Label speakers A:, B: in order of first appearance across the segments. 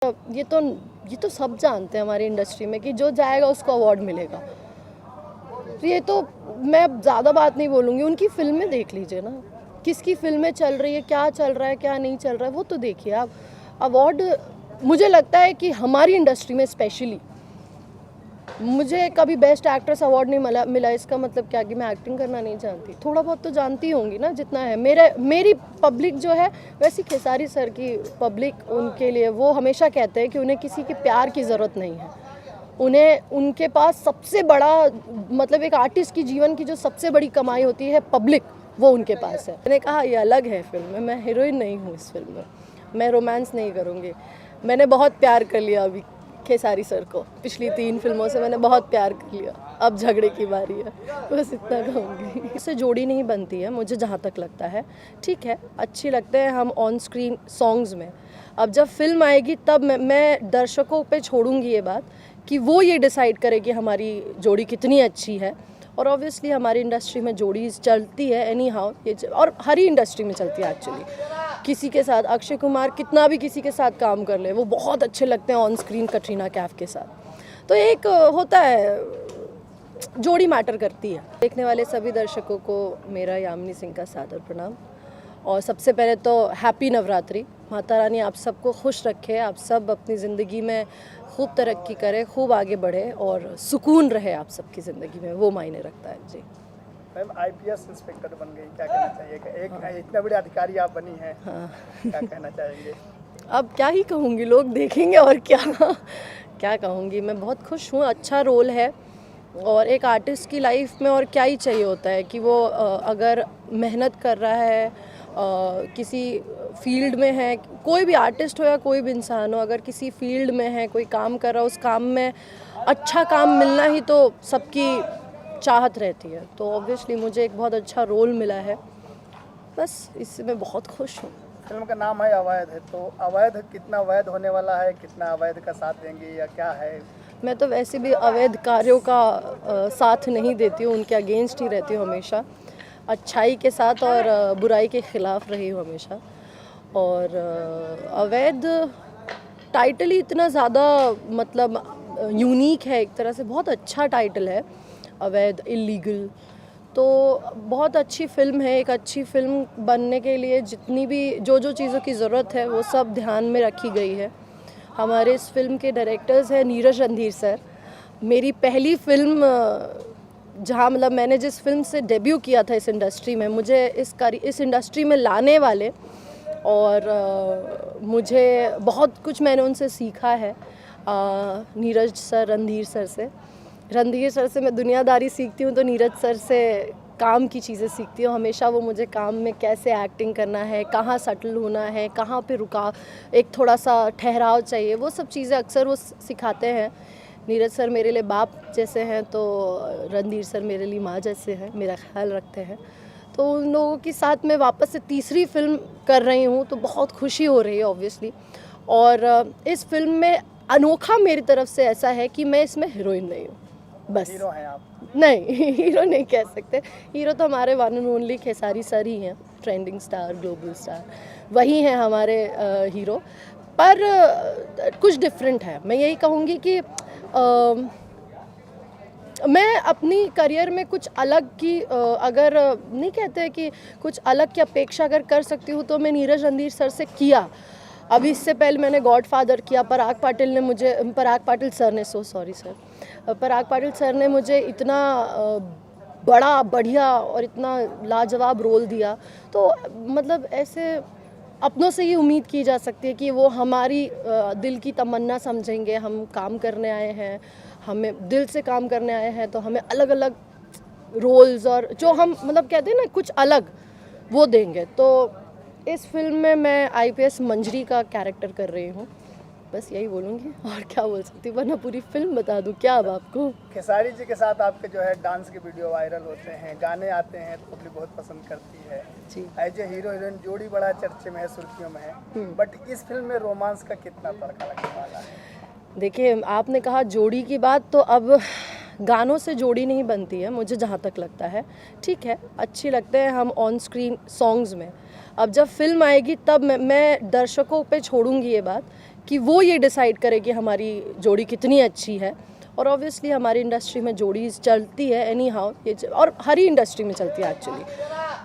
A: ये तो सब जानते हैं हमारी इंडस्ट्री में कि जो जाएगा उसको अवार्ड मिलेगा। तो ये तो मैं ज़्यादा बात नहीं बोलूँगी, उनकी फिल्में देख लीजिए ना, किसकी फिल्में चल रही है, क्या चल रहा है, क्या नहीं चल रहा है, वो तो देखिए आप। अवार्ड मुझे लगता है कि हमारी इंडस्ट्री में स्पेशली मुझे कभी बेस्ट एक्ट्रेस अवार्ड नहीं मिला। इसका मतलब क्या कि मैं एक्टिंग करना नहीं जानती? थोड़ा बहुत तो जानती होंगी ना, जितना है मेरी पब्लिक जो है, वैसी खेसारी सर की पब्लिक, उनके लिए वो हमेशा कहते हैं कि उन्हें किसी के प्यार की ज़रूरत नहीं है। उन्हें उनके पास सबसे बड़ा मतलब एक आर्टिस्ट की जीवन की जो सबसे बड़ी कमाई होती है पब्लिक, वो उनके पास है। मैंने कहा ये अलग है फिल्म में, मैं हीरोइन नहीं हूँ इस फिल्म में, मैं रोमांस नहीं करूँगी। मैंने बहुत प्यार कर लिया अभी खेसारी सर को, पिछली 3 फिल्मों से मैंने बहुत प्यार कर लिया, अब झगड़े की बारी है, बस इतना कहूँगी। इससे जोड़ी नहीं बनती है मुझे जहाँ तक लगता है। ठीक है, अच्छी लगते हैं हम ऑन स्क्रीन सॉन्ग्स में, अब जब फिल्म आएगी तब मैं दर्शकों पे छोड़ूंगी ये बात कि वो ये डिसाइड करे कि हमारी जोड़ी कितनी अच्छी है। और ऑब्वियसली हमारी इंडस्ट्री में जोड़ी चलती है एनी हाउ, और हर ही इंडस्ट्री में चलती है एक्चुअली। किसी के साथ अक्षय कुमार कितना भी किसी के साथ काम कर ले, वो बहुत अच्छे लगते हैं ऑन स्क्रीन कटरीना कैफ के साथ। तो एक होता है, जोड़ी मैटर करती है। देखने वाले सभी दर्शकों को मेरा यामिनी सिंह का सादर प्रणाम। और सबसे पहले तो हैप्पी नवरात्रि। माता रानी आप सबको खुश रखे, आप सब अपनी ज़िंदगी में खूब तरक्की करें, खूब आगे बढ़े और सुकून रहे आप सबकी ज़िंदगी में, वो मायने रखता है। जी
B: मैम, आईपीएस इंस्पेक्टर बन गई, क्या कहना चाहिए? एक इतना बड़ी अधिकारी आप बनी हैं, क्या कहना चाहेंगे?
A: अब क्या ही कहूँगी, लोग देखेंगे और क्या कहूँगी। मैं बहुत खुश हूँ, अच्छा रोल है। और एक आर्टिस्ट की लाइफ में और क्या ही चाहिए होता है कि वो अगर मेहनत कर रहा है, किसी फील्ड में है, कोई भी आर्टिस्ट हो या कोई भी इंसान हो, अगर किसी फील्ड में है, कोई काम कर रहा है, उस काम में अच्छा काम मिलना ही तो सबकी चाहत रहती है। तो ऑब्वियसली मुझे एक बहुत अच्छा रोल मिला है, बस इससे मैं बहुत खुश हूँ।
B: फिल्म का नाम है अवैध है, तो अवैध कितना अवैध होने वाला है, कितना अवैध का साथ देंगे या क्या है?
A: मैं तो वैसे भी अवैध कार्यों का साथ नहीं देती हूँ, उनके अगेंस्ट ही रहती हूँ हमेशा। अच्छाई के साथ और बुराई के ख़िलाफ़ रही हूँ हमेशा। और अवैध टाइटल ही इतना ज़्यादा मतलब यूनिक है, एक तरह से बहुत अच्छा टाइटल है अवैध, इलीगल। तो बहुत अच्छी फ़िल्म है। एक अच्छी फ़िल्म बनने के लिए जितनी भी जो चीज़ों की ज़रूरत है वो सब ध्यान में रखी गई है। हमारे इस फिल्म के डायरेक्टर्स हैं नीरज रणधीर सर। मेरी पहली फ़िल्म जहाँ मतलब मैंने जिस फिल्म से डेब्यू किया था इस इंडस्ट्री में, मुझे इस इंडस्ट्री में लाने वाले, और मुझे बहुत कुछ मैंने उनसे सीखा है। नीरज सर, रणधीर सर से। रणधीर सर से मैं दुनियादारी सीखती हूँ, तो नीरज सर से काम की चीज़ें सीखती हूँ। हमेशा वो मुझे काम में कैसे एक्टिंग करना है, कहाँ सटल होना है, कहाँ पे रुका, एक थोड़ा सा ठहराव चाहिए, वो सब चीज़ें अक्सर वो सिखाते हैं। नीरज सर मेरे लिए बाप जैसे हैं, तो रणधीर सर मेरे लिए माँ जैसे हैं, मेरा ख्याल रखते हैं। तो उन लोगों के साथ मैं वापस से तीसरी फिल्म कर रही हूँ, तो बहुत खुशी हो रही है ऑब्वियसली। और इस फिल्म में अनोखा मेरी तरफ से ऐसा है कि मैं इसमें हीरोइन नहीं हूँ, बस।
B: हीरो हैं आप?
A: नहीं, हीरो नहीं कह सकते। हीरो तो हमारे one and only Khesari sir ही हैं, ट्रेंडिंग स्टार, ग्लोबल स्टार, वही हैं हमारे हीरो। पर कुछ डिफरेंट है। मैं यही कहूँगी कि मैं अपनी करियर में कुछ अलग की अगर नहीं कहते कि कुछ अलग की अपेक्षा अगर कर सकती हूँ, तो मैं नीरज रणधीर सर से किया। अभी इससे पहले मैंने गॉडफादर किया, पराग पाटिल सर ने, सॉरी सर, पराग पाटिल सर ने मुझे इतना बड़ा, बढ़िया और इतना लाजवाब रोल दिया। तो मतलब ऐसे अपनों से ही उम्मीद की जा सकती है कि वो हमारी दिल की तमन्ना समझेंगे। हम काम करने आए हैं, हमें दिल से काम करने आए हैं, तो हमें अलग अलग रोल्स और जो हम मतलब कहते हैं ना कुछ अलग, वो देंगे। तो इस फिल्म में मैं आईपीएस मंजरी का कैरेक्टर कर रही हूँ, बस यही बोलूँगी और क्या बोल सकती हूँ, वरना पूरी फिल्म बता दूँ क्या अब आपको।
B: खेसारी जी के साथ आपके जो है डांस के वीडियो वायरल होते हैं, गाने आते हैं, तो पब्लिक बहुत पसंद करती है
A: जी।
B: एज ए हीरो हीरोइन जोड़ी बड़ा चर्चे में है, सुर्खियों में है। बट इस फिल्म में रोमांस का कितना तड़का लगने वाला है?
A: देखिए, आपने कहा जोड़ी की बात, तो अब गानों से जोड़ी नहीं बनती है मुझे जहाँ तक लगता है। ठीक है, अच्छी लगते हैं हम ऑन स्क्रीन सॉन्ग्स में, अब जब फिल्म आएगी तब मैं दर्शकों पे छोड़ूंगी ये बात कि वो ये डिसाइड करे कि हमारी जोड़ी कितनी अच्छी है। और ऑब्वियसली हमारी इंडस्ट्री में जोड़ी चलती है एनी हाउ, और हर ही इंडस्ट्री में चलती है एक्चुअली।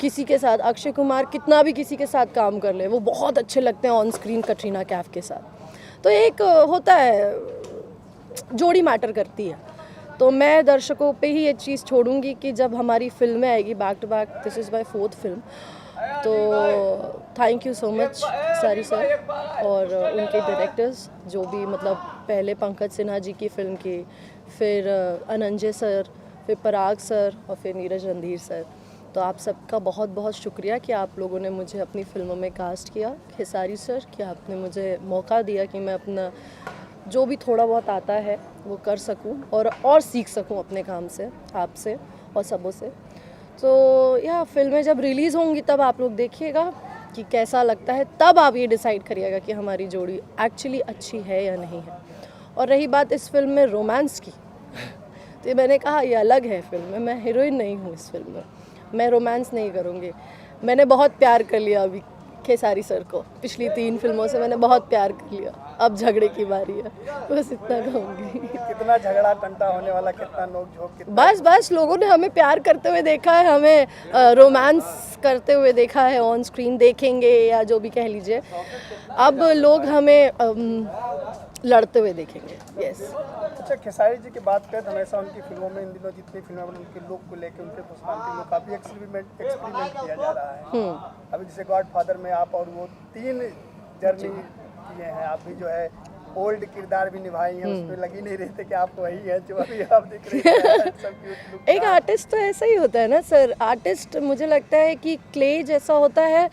A: किसी के साथ अक्षय कुमार कितना भी किसी के साथ काम कर ले, वो बहुत अच्छे लगते हैं ऑन स्क्रीन कटरीना कैफ के साथ। तो एक होता है, जोड़ी मैटर करती है। तो मैं दर्शकों पे ही ये चीज़ छोड़ूंगी कि जब हमारी फिल्में आएगी back to back, this is my 4th film, तो थैंक यू सो मच सारी सर और उनके डायरेक्टर्स जो भी, मतलब पहले पंकज सिन्हा जी की फ़िल्म की, फिर अनंजय सर, फिर पराग सर और फिर नीरज रणधीर सर। तो आप सबका बहुत बहुत शुक्रिया कि आप लोगों ने मुझे अपनी फ़िल्मों में कास्ट किया। खेसारी सर कि आपने मुझे मौका दिया कि मैं अपना जो भी थोड़ा बहुत आता है वो कर सकूं और सीख सकूं अपने काम से, आपसे और सबों से। तो या फिल्में जब रिलीज़ होंगी तब आप लोग देखिएगा कि कैसा लगता है, तब आप ये डिसाइड करिएगा कि हमारी जोड़ी एक्चुअली अच्छी है या नहीं है। और रही बात इस फिल्म में रोमांस की, तो मैंने कहा ये अलग है फिल्म में, मैं हीरोइन नहीं हूँ इस फिल्म में, मैं रोमांस नहीं करूँगी। मैंने बहुत प्यार कर लिया अभी खेसारी सर को, पिछली 3 फिल्मों से मैंने बहुत प्यार कर लिया, अब झगड़े की बारी है, बस इतना कहूँगी।
B: कितना झगड़ा टंटा होने वाला, कितना नोक झोंक, कितना
A: बस लोगों ने हमें प्यार करते हुए देखा है, हमें रोमांस करते हुए देखा है, ऑन स्क्रीन देखेंगे या जो भी कह लीजिए। अब लोग हमें लड़ते हुए देखेंगे। यस।
B: अच्छा, खेसारी जी की बात करें तो हमेशा उनकी फिल्मों में इन दिनों जितनी फिल्में बनी उनके लुक को लेकर, उनके पर्सनालिटी में काफ़ी एक्सपेरिमेंट किया जा रहा है। अभी जैसे गॉडफादर में आप और वो 3 जर्नी किए हैं, आप भी जो है ओल्ड किरदार भी निभाई हैं, उसमें लगी नहीं रहे थे कि आप वही हैं जो अभी आप दिख रहे हैं।
A: एक आर्टिस्ट तो ऐसा ही होता है ना सर, आर्टिस्ट मुझे लगता है कि क्ले जैसा होता है,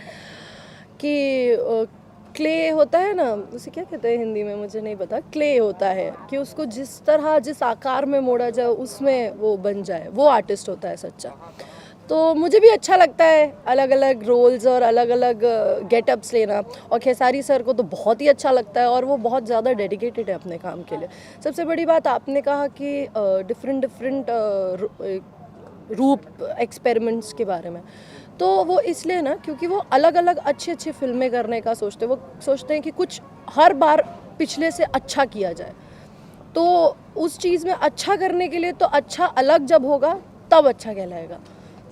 A: कि क्ले होता है ना, उसे क्या कहते हैं हिंदी में मुझे नहीं पता, क्ले होता है कि उसको जिस तरह जिस आकार में मोड़ा जाए उसमें वो बन जाए, वो आर्टिस्ट होता है सच्चा। तो मुझे भी अच्छा लगता है अलग अलग रोल्स और अलग अलग गेटअप्स लेना, और खेसारी सर को तो बहुत ही अच्छा लगता है और वो बहुत ज़्यादा डेडिकेटेड है अपने काम के लिए। सबसे बड़ी बात आपने कहा कि डिफरेंट रूप एक्सपेरिमेंट्स के बारे में, तो वो इसलिए ना क्योंकि वो अलग अलग अच्छी फिल्में करने का सोचते हैं। वो सोचते हैं कि कुछ हर बार पिछले से अच्छा किया जाए, तो उस चीज़ में अच्छा करने के लिए तो अच्छा अलग जब होगा तब अच्छा कहलाएगा।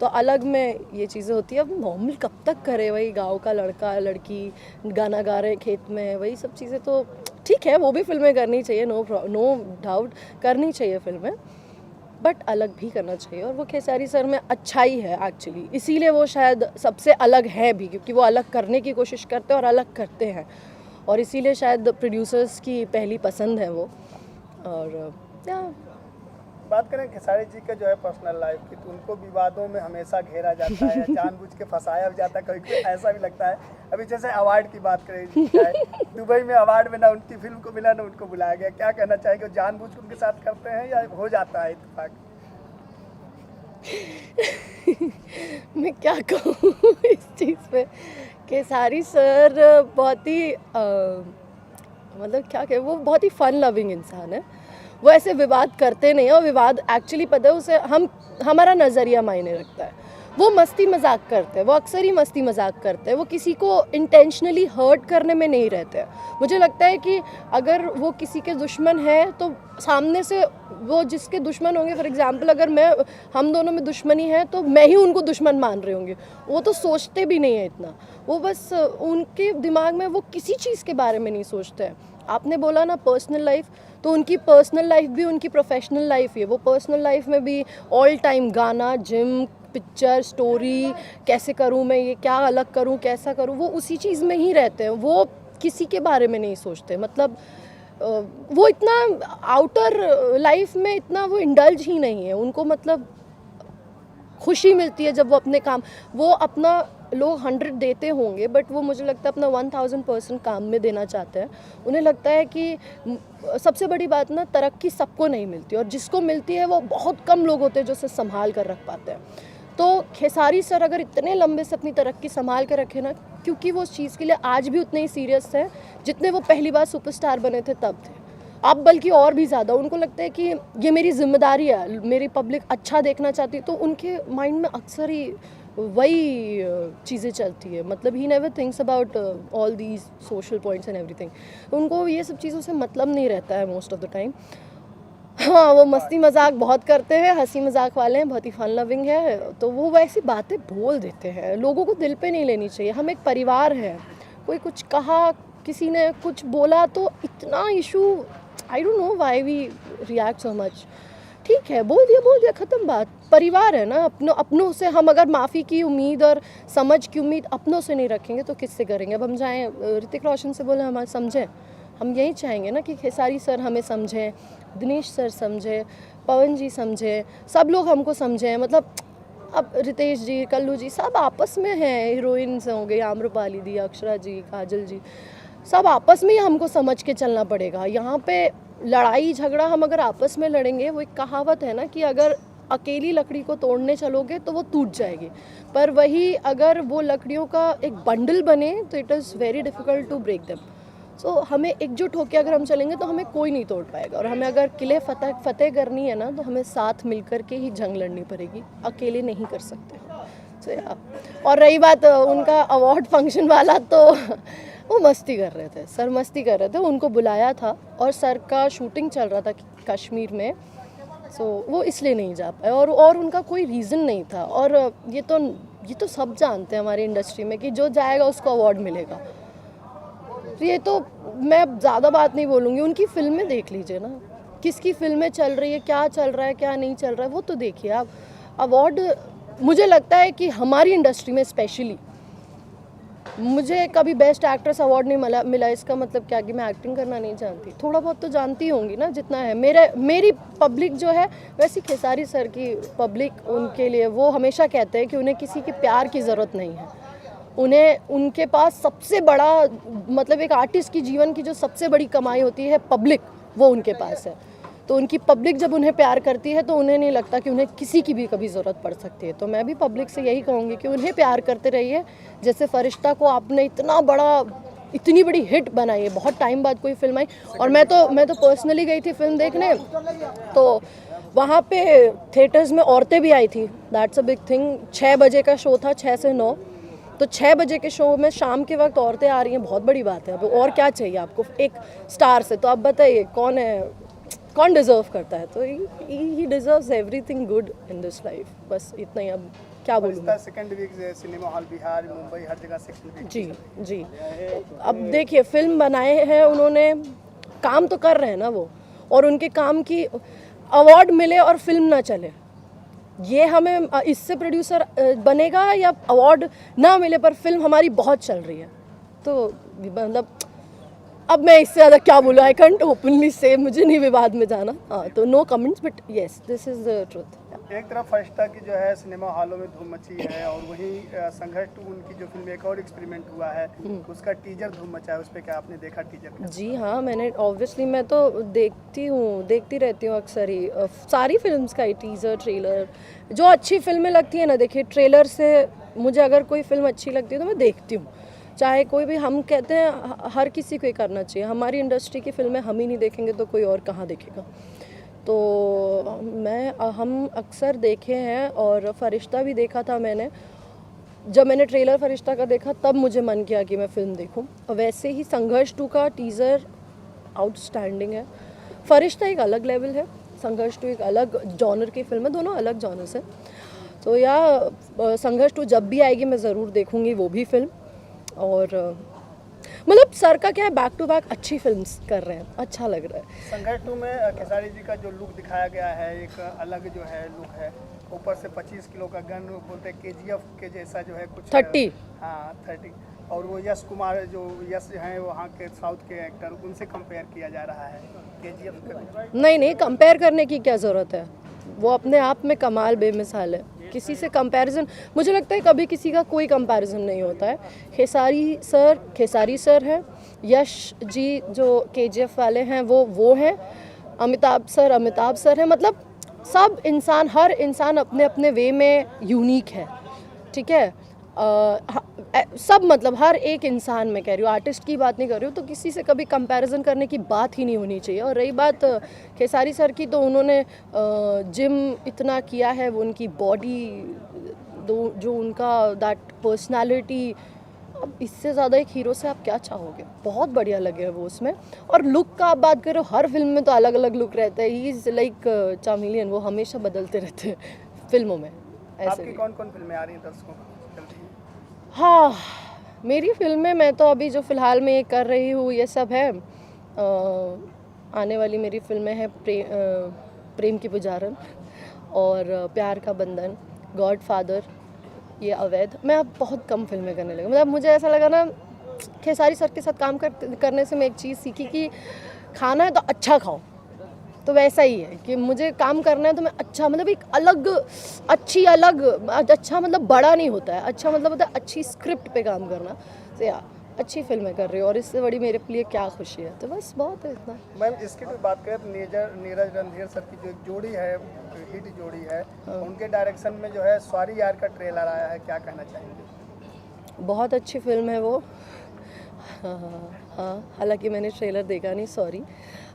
A: तो अलग में ये चीज़ें होती है। अब नॉर्मल कब तक करे, वही गांव का लड़का लड़की गाना गा रहे हैं खेत में, वही सब चीज़ें, तो ठीक है वो भी फिल्में करनी चाहिए, नो डाउट करनी चाहिए फिल्में, बट अलग भी करना चाहिए। और वो खेसारी सर में अच्छाई है एक्चुअली, इसीलिए वो शायद सबसे अलग है भी, क्योंकि वो अलग करने की कोशिश करते हैं और अलग करते हैं, और इसीलिए शायद प्रोड्यूसर्स की पहली पसंद है वो। और
B: बात करें खेसारी जी का जो है पर्सनल लाइफ की, तो उनको विवादों में हमेशा घेरा जाता है, जानबूझ के फंसाया भी जाता है, कभी कभी ऐसा भी लगता है। अभी जैसे अवार्ड की बात करें, दुबई में अवार्ड में ना उनकी फिल्म को मिला ना उनको बुलाया गया, क्या कहना चाहेंगे, जानबूझ के उनके साथ करते हैं या हो जाता है इत्तेफाक?
A: मैं क्या कहूँ इस चीज़ पे, खेसारी सर बहुत ही मतलब क्या कहें, वो बहुत ही फन लविंग इंसान है। वो ऐसे विवाद करते नहीं है, और विवाद एक्चुअली पता है उसे हमारा नज़रिया मायने रखता है। वो मस्ती मजाक करते हैं, वो अक्सर ही मस्ती मजाक करते हैं, वो किसी को इंटेंशनली हर्ट करने में नहीं रहते हैं। मुझे लगता है कि अगर वो किसी के दुश्मन है तो सामने से वो जिसके दुश्मन होंगे, फॉर एग्जांपल अगर हम दोनों में दुश्मनी है तो मैं ही उनको दुश्मन मान रहे होंगे, वो तो सोचते भी नहीं है इतना। वो बस उनके दिमाग में वो किसी चीज़ के बारे में नहीं सोचते हैं। आपने बोला ना पर्सनल लाइफ, तो उनकी पर्सनल लाइफ भी उनकी प्रोफेशनल लाइफ ही है। वो पर्सनल लाइफ में भी ऑल टाइम गाना, जिम, पिक्चर, स्टोरी, कैसे करूँ मैं ये, क्या अलग करूँ, कैसा करूँ, वो उसी चीज़ में ही रहते हैं। वो किसी के बारे में नहीं सोचते, मतलब वो इतना आउटर लाइफ में इतना वो इंडल्ज ही नहीं है। उनको मतलब खुशी मिलती है जब वो अपने काम, वो अपना लोग 100 देते होंगे, बट वो मुझे लगता है अपना 1000% काम में देना चाहते हैं। उन्हें लगता है कि सबसे बड़ी बात ना, तरक्की सबको नहीं मिलती, और जिसको मिलती है वो बहुत कम लोग होते हैं जो उसे संभाल कर रख पाते हैं। तो खेसारी सर अगर इतने लंबे से अपनी तरक्की संभाल कर रखे ना, क्योंकि वो उस चीज़ के लिए आज भी उतने ही सीरियस हैं जितने वो पहली बार सुपरस्टार बने थे तब थे। अब बल्कि और भी ज़्यादा उनको लगता है कि ये मेरी जिम्मेदारी है, मेरी पब्लिक अच्छा देखना चाहती है, तो उनके माइंड में अक्सर ही वही चीज़ें चलती है। मतलब he never thinks about all these social points and everything. उनको ये सब चीज़ों से मतलब नहीं रहता है मोस्ट ऑफ द टाइम। हाँ, वो मस्ती मजाक बहुत करते हैं, हंसी मजाक वाले हैं, बहुत ही फन लविंग है, तो वो वैसी बातें बोल देते हैं। लोगों को दिल पे नहीं लेनी चाहिए। हम एक परिवार है, कोई कुछ कहा, किसी ने कुछ बोला तो इतना issue, I don't know why we react so much. ठीक है, बोल दिया, ख़त्म बात। परिवार है ना, अपनों से हम अगर माफ़ी की उम्मीद और समझ की उम्मीद अपनों से नहीं रखेंगे तो किससे करेंगे। अब हम जाएँ ऋतिक रोशन से बोले हमारे समझें, हम यही चाहेंगे ना कि खेसारी सर हमें समझें, दिनेश सर समझे, पवन जी समझे, सब लोग हमको समझें। मतलब अब रितेश जी, कल्लू जी सब आपस में हैं, हीरोइंस हो गई आम्रपाली दी, अक्षरा जी, काजल जी, सब आपस में ही हमको समझ के चलना पड़ेगा। यहाँ पे लड़ाई झगड़ा हम अगर आपस में लड़ेंगे, वो एक कहावत है ना कि अगर अकेली लकड़ी को तोड़ने चलोगे तो वो टूट जाएगी, पर वही अगर वो लकड़ियों का एक बंडल बने तो it is very difficult to break them. So हमें एकजुट होकर अगर हम चलेंगे तो हमें कोई नहीं तोड़ पाएगा। और हमें अगर किले फतेह करनी है ना तो हमें साथ मिलकर के ही जंग लड़नी पड़ेगी, अकेले नहीं कर सकते। सो या, और रही बात उनका अवार्ड फंक्शन वाला, तो वो मस्ती कर रहे थे, सर मस्ती कर रहे थे। उनको बुलाया था और सर का शूटिंग चल रहा था कश्मीर में, सो वो इसलिए नहीं जा पाए। और उनका कोई रीज़न नहीं था। और ये तो सब जानते हैं हमारी इंडस्ट्री में कि जो जाएगा उसको अवार्ड मिलेगा। ये तो मैं ज़्यादा बात नहीं बोलूँगी, उनकी फिल्में देख लीजिए ना, किसकी फिल्में चल रही है, क्या चल रहा है, क्या नहीं चल रहा है, वो तो देखिए आप। अवार्ड मुझे लगता है कि हमारी इंडस्ट्री में स्पेशली मुझे कभी बेस्ट एक्ट्रेस अवार्ड नहीं मिला। इसका मतलब क्या कि मैं एक्टिंग करना नहीं जानती? थोड़ा बहुत तो जानती होंगी ना, जितना है मेरी पब्लिक जो है, वैसी खेसारी सर की पब्लिक, उनके लिए वो हमेशा कहते हैं कि उन्हें किसी के प्यार की ज़रूरत नहीं है। उनके पास सबसे बड़ा, मतलब एक आर्टिस्ट की जीवन की जो सबसे बड़ी कमाई होती है पब्लिक, वो उनके पास है। तो उनकी पब्लिक जब उन्हें प्यार करती है तो उन्हें नहीं लगता कि उन्हें किसी की भी कभी ज़रूरत पड़ सकती है। तो मैं भी पब्लिक से यही कहूँगी कि उन्हें प्यार करते रहिए। जैसे फरिश्ता को आपने इतनी बड़ी हिट बनाई है, बहुत टाइम बाद कोई फिल्म आई। और मैं तो पर्सनली गई थी फिल्म देखने, तो वहाँ पे थिएटर्स में औरतें भी आई थी। That's a big thing. 6 बजे का शो था, 6 से 9, तो 6 बजे के शो में शाम के वक्त औरतें आ रही हैं, बहुत बड़ी बात है। अब और क्या चाहिए आपको एक स्टार से? तो आप बताइए कौन डिज़र्व करता है? तो he deserves everything good in this life. बस इतना ही। अब क्या बोलूँ मैं?
B: Second week cinema hall Bihar, Mumbai, हर जगह सेकंड वीक।
A: जी। अब देखिए, फिल्म बनाए हैं उन्होंने, काम तो कर रहे हैं ना वो, और उनके काम की अवार्ड मिले और फिल्म ना चले, ये हमें इससे प्रोड्यूसर बनेगा या अवार्ड ना मिले पर फिल्म हमारी बहुत चल रही है, तो मतलब अब मैं इससे ज़्यादा क्या बोलूँ? आई कैंट ओपनली से, मुझे नहीं विवाद में जाना। हाँ, तो no comments, but yes, this is the truth.
B: एक तरफ फरिश्ता की जो है सिनेमा हॉलों में धूम मची है, और वहीं संघर्ष 2 उनकी जो फिल्म एक और एक्सपेरिमेंट हुआ है, उसका टीजर धूम मचा है। उस पर क्या आपने देखा टीजर का?
A: जी हाँ, मैंने ऑब्वियसली, मैं तो देखती रहती हूँ अक्सर ही सारी फिल्म्स का ही टीज़र, ट्रेलर। जो अच्छी फिल्में लगती है ना, देखिए ट्रेलर से मुझे अगर कोई फिल्म अच्छी लगती है तो मैं देखती हूँ, चाहे कोई भी। हम कहते हैं हर किसी को ही करना चाहिए। हमारी इंडस्ट्री की फिल्में हम ही नहीं देखेंगे तो कोई और कहाँ देखेगा? तो हम अक्सर देखे हैं, और फरिश्ता भी देखा था मैंने। जब मैंने ट्रेलर फरिश्ता का देखा तब मुझे मन किया कि मैं फ़िल्म देखूं। और वैसे ही संघर्ष 2 का टीज़र आउटस्टैंडिंग है। फरिश्ता एक अलग लेवल है, संघर्ष 2 एक अलग जॉनर की फ़िल्म है, दोनों अलग जॉनर्स हैं। तो संघर्ष 2 जब भी आएगी मैं ज़रूर देखूँगी वो भी फिल्म। और मतलब सर का क्या है, बैक टू बैक अच्छी फिल्म्स कर रहे हैं, अच्छा लग रहा है।
B: संघर्ष 2 में खेसारी जी का जो लुक दिखाया गया है, एक अलग जो है लुक है, ऊपर से 25 किलो का गन, बोलते हैं KGF के जैसा जो है कुछ
A: 30।
B: हाँ 30। और वो यश कुमार जो यश हैं वहाँ के साउथ के एक्टर, उनसे कंपेयर किया जा रहा है KGF के।
A: नहीं, कंपेयर करने की क्या ज़रूरत है? वो अपने आप में कमाल बेमिसाल है। किसी से कंपैरिजन, मुझे लगता है कभी किसी का कोई कंपैरिजन नहीं होता है। खेसारी सर हैं, यश जी जो KGF वाले हैं वो हैं, अमिताभ सर हैं। मतलब सब इंसान, हर इंसान अपने अपने वे में यूनिक है, ठीक है? सब, मतलब हर एक इंसान, मैं कह रही हूँ, आर्टिस्ट की बात नहीं कर रही हूँ, तो किसी से कभी कंपैरिजन करने की बात ही नहीं होनी चाहिए। और रही बात खेसारी सर की, तो उन्होंने जिम इतना किया है, वो उनकी बॉडी जो उनका दैट पर्सनालिटी, अब इससे ज़्यादा एक हीरो से आप क्या चाहोगे। बहुत बढ़िया लगे वो उसमें। और लुक का आप बात करो, हर फिल्म में तो अलग अलग लुक रहता है। ही इज़ लाइक चामिलियन, वो हमेशा बदलते रहते हैं फिल्मों में। ऐसे
B: आपकी
A: भी।
B: कौन कौन फिल्में आ रही हैं दर्शकों को जल्दी?
A: हाँ, मेरी फिल्में, मैं तो अभी जो फ़िलहाल में ये कर रही हूँ ये सब है। आने वाली मेरी फिल्में हैं प्रेम की पुजारन और प्यार का बंधन, गॉडफादर, ये अवैध। मैं अब बहुत कम फिल्में करने लगी। मतलब मुझे ऐसा लगा ना, खेसारी सर के साथ काम करने से मैं एक चीज़ सीखी कि खाना है तो अच्छा खाओ। तो वैसा ही है कि मुझे काम करना है तो मैं अच्छा, मतलब एक अलग अच्छा मतलब बड़ा नहीं होता है, अच्छा मतलब होता है अच्छी स्क्रिप्ट पे काम करना। तो यार अच्छी फिल्में कर रही हो और इससे बड़ी मेरे लिए क्या खुशी है। तो बस बहुत है इतना।
B: मैम इसकी भी बात करें तो नीरज रणधीर सर की जो एक जोड़ी है, हिट जोड़ी है, उनके डायरेक्शन में जो है सॉरी यार का ट्रेलर आया है, क्या कहना चाहेंगे?
A: बहुत अच्छी फिल्म है वो। हाँ हाँ हाँ, हालांकि मैंने ट्रेलर देखा नहीं, सॉरी,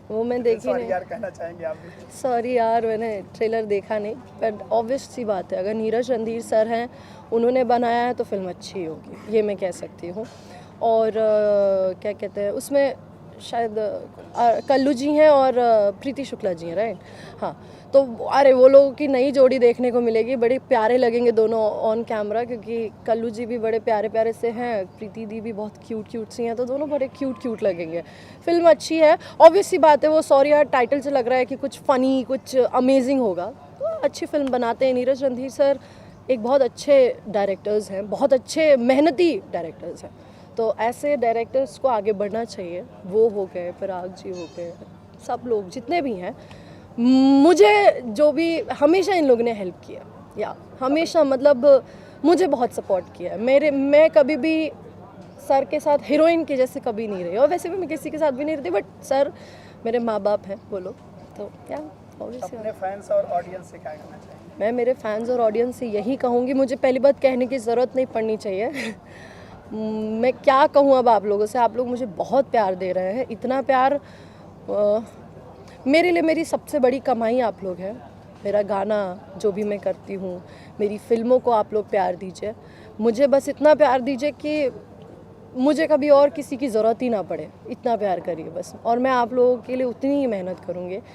A: वो मैं देखी
B: सॉरी
A: नहीं।
B: यार कहना चाहेंगे आप भी?
A: सॉरी यार, मैंने ट्रेलर देखा नहीं, बट ऑब्वियस सी बात है, अगर नीरज रणधीर सर हैं, उन्होंने बनाया है तो फिल्म अच्छी होगी, ये मैं कह सकती हूँ। और क्या कहते हैं उसमें, शायद कल्लू जी हैं और प्रीति शुक्ला जी हैं, राइट? हाँ, तो अरे वो लोगों की नई जोड़ी देखने को मिलेगी, बड़े प्यारे लगेंगे दोनों ऑन कैमरा, क्योंकि कल्लू जी भी बड़े प्यारे प्यारे से हैं, प्रीति दी भी बहुत क्यूट सी हैं, तो दोनों बड़े क्यूट लगेंगे। फिल्म अच्छी है, ऑब्वियस सी बात है। वो सॉरी यार टाइटल से लग रहा है कि कुछ फ़नी, कुछ अमेजिंग होगा, तो अच्छी फिल्म बनाते हैं नीरज रणधीर सर। एक बहुत अच्छे डायरेक्टर्स हैं, बहुत अच्छे मेहनती डायरेक्टर्स हैं, तो ऐसे डायरेक्टर्स को आगे बढ़ना चाहिए। वो हो गए, पराग जी हो गए, सब लोग जितने भी हैं, मुझे जो भी हमेशा इन लोगों ने हेल्प किया, या हमेशा मतलब मुझे बहुत सपोर्ट किया है। मैं कभी भी सर के साथ हीरोइन के जैसे कभी नहीं रही, और वैसे भी मैं किसी के साथ भी नहीं रहती, बट सर मेरे माँ बाप हैं वो लोग, तो क्या ऑब्वियसली।
B: अपने फैंस और ऑडियंस से क्या कहना चाहेंगे?
A: मैं मेरे फैंस और ऑडियंस से यही कहूँगी, मुझे पहली बात कहने की ज़रूरत नहीं पड़नी चाहिए। मैं क्या कहूँ अब आप लोगों से, आप लोग मुझे बहुत प्यार दे रहे हैं, इतना प्यार मेरे लिए मेरी सबसे बड़ी कमाई आप लोग हैं। मेरा गाना जो भी मैं करती हूँ, मेरी फिल्मों को आप लोग प्यार दीजिए, मुझे बस इतना प्यार दीजिए कि मुझे कभी और किसी की ज़रूरत ही ना पड़े, इतना प्यार करिए बस, और मैं आप लोगों के लिए उतनी ही मेहनत करूँगी।